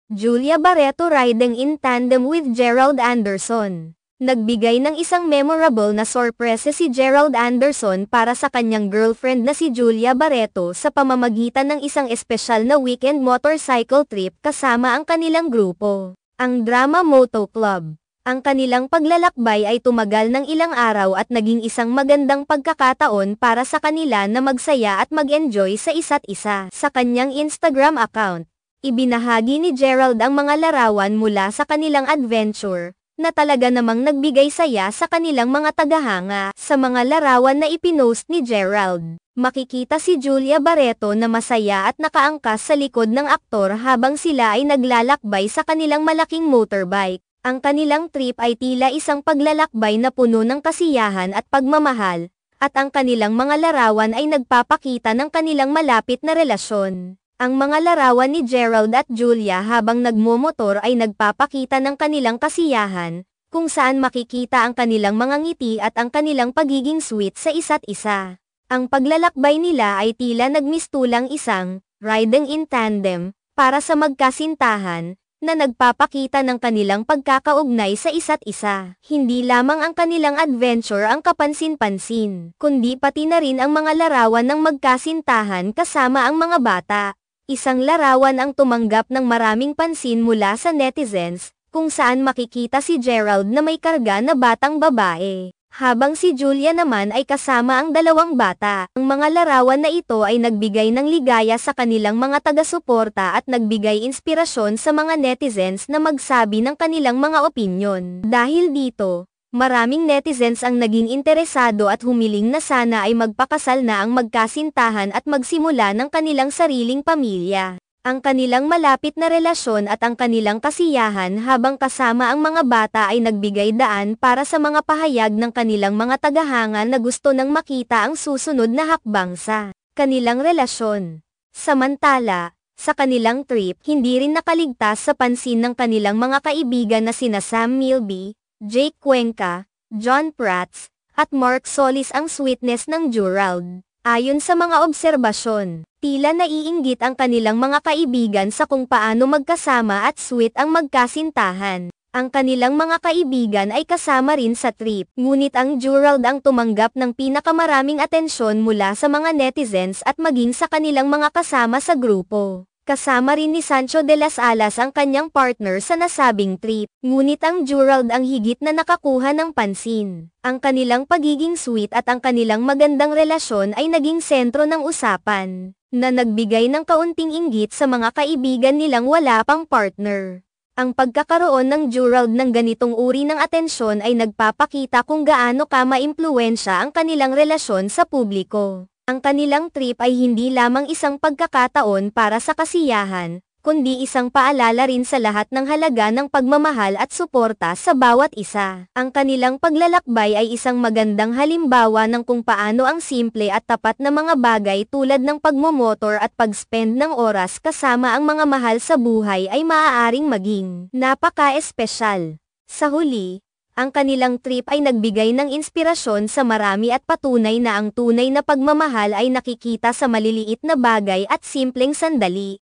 Julia Barreto riding in tandem with Gerald Anderson. Nagbigay ng isang memorable na sorpresa si Gerald Anderson para sa kanyang girlfriend na si Julia Barreto sa pamamagitan ng isang espesyal na weekend motorcycle trip kasama ang kanilang grupo, ang Drama Moto Club. Ang kanilang paglalakbay ay tumagal ng ilang araw at naging isang magandang pagkakataon para sa kanila na magsaya at mag-enjoy sa isa't isa. Sa kanyang Instagram account, ibinahagi ni Gerald ang mga larawan mula sa kanilang adventure, na talaga namang nagbigay saya sa kanilang mga tagahanga. Sa mga larawan na ipinost ni Gerald, makikita si Julia Barreto na masaya at nakaangkas sa likod ng aktor habang sila ay naglalakbay sa kanilang malaking motorbike. Ang kanilang trip ay tila isang paglalakbay na puno ng kasiyahan at pagmamahal, at ang kanilang mga larawan ay nagpapakita ng kanilang malapit na relasyon. Ang mga larawan ni Gerald at Julia habang nagmomotor ay nagpapakita ng kanilang kasiyahan, kung saan makikita ang kanilang mga ngiti at ang kanilang pagiging sweet sa isa't isa. Ang paglalakbay nila ay tila nagmistulang isang riding in tandem para sa magkasintahan, na nagpapakita ng kanilang pagkakaugnay sa isa't isa. Hindi lamang ang kanilang adventure ang kapansin-pansin, kundi pati na rin ang mga larawan ng magkasintahan kasama ang mga bata. Isang larawan ang tumanggap ng maraming pansin mula sa netizens, kung saan makikita si Gerald na may karga na batang babae, habang si Julia naman ay kasama ang dalawang bata. Ang mga larawan na ito ay nagbigay ng ligaya sa kanilang mga taga-suporta at nagbigay inspirasyon sa mga netizens na magsabi ng kanilang mga opinyon. Dahil dito, maraming netizens ang naging interesado at humiling na sana ay magpakasal na ang magkasintahan at magsimula ng kanilang sariling pamilya. Ang kanilang malapit na relasyon at ang kanilang kasiyahan habang kasama ang mga bata ay nagbigay daan para sa mga pahayag ng kanilang mga tagahanga na gusto nang makita ang susunod na hakbang sa kanilang relasyon. Samantala, sa kanilang trip, hindi rin nakaligtas sa pansin ng kanilang mga kaibigan na sina Sam Milby, Jake Cuenca, John Prats, at Mark Solis ang sweetness ng Gerald. Ayon sa mga obserbasyon, tila naiinggit ang kanilang mga kaibigan sa kung paano magkasama at sweet ang magkasintahan. Ang kanilang mga kaibigan ay kasama rin sa trip, ngunit ang Gerald ang tumanggap ng pinakamaraming atensyon mula sa mga netizens at maging sa kanilang mga kasama sa grupo. Kasama rin ni Sancho de las Alas ang kanyang partner sa nasabing trip, ngunit ang Gerald ang higit na nakakuha ng pansin. Ang kanilang pagiging sweet at ang kanilang magandang relasyon ay naging sentro ng usapan, na nagbigay ng kaunting inggit sa mga kaibigan nilang wala pang partner. Ang pagkakaroon ng Gerald ng ganitong uri ng atensyon ay nagpapakita kung gaano maimpluwensya ang kanilang relasyon sa publiko. Ang kanilang trip ay hindi lamang isang pagkakataon para sa kasiyahan, kundi isang paalala rin sa lahat ng halaga ng pagmamahal at suporta sa bawat isa. Ang kanilang paglalakbay ay isang magandang halimbawa ng kung paano ang simple at tapat na mga bagay tulad ng pagmomotor at pag-spend ng oras kasama ang mga mahal sa buhay ay maaaring maging napaka-espesyal. Sa huli, ang kanilang trip ay nagbigay ng inspirasyon sa marami at patunay na ang tunay na pagmamahal ay nakikita sa maliliit na bagay at simpleng sandali.